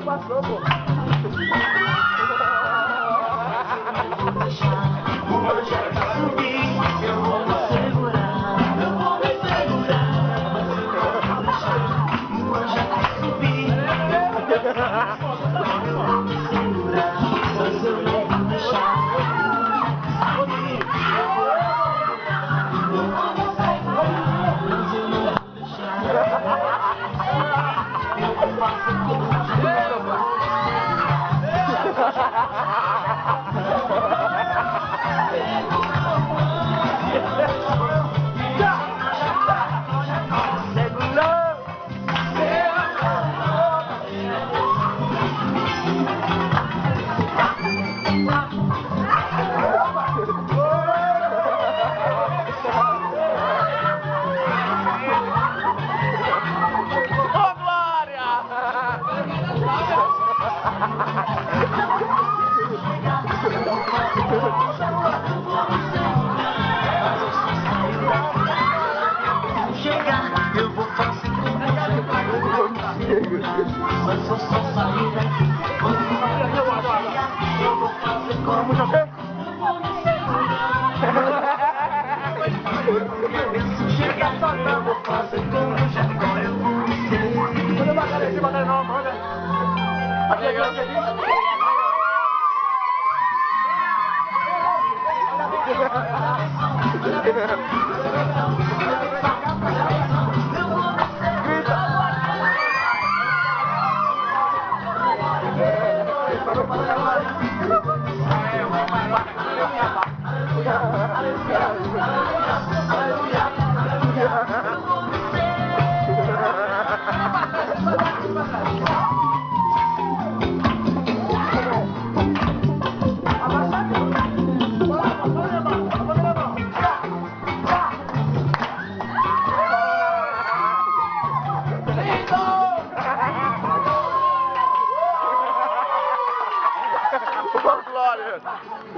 Passou, pô. Eu vou me segurar, eu vou me segurar. O anjo vai subir, mas eu não vou deixar. Eu vou me segurar, mas eu não vou deixar. Eu faço como eu vou fazer mas eu só sair daqui. Eu vou fazer como eu vou me segurar. Chega só não vou fazer como eu já agora eu vou me segurar. Glória!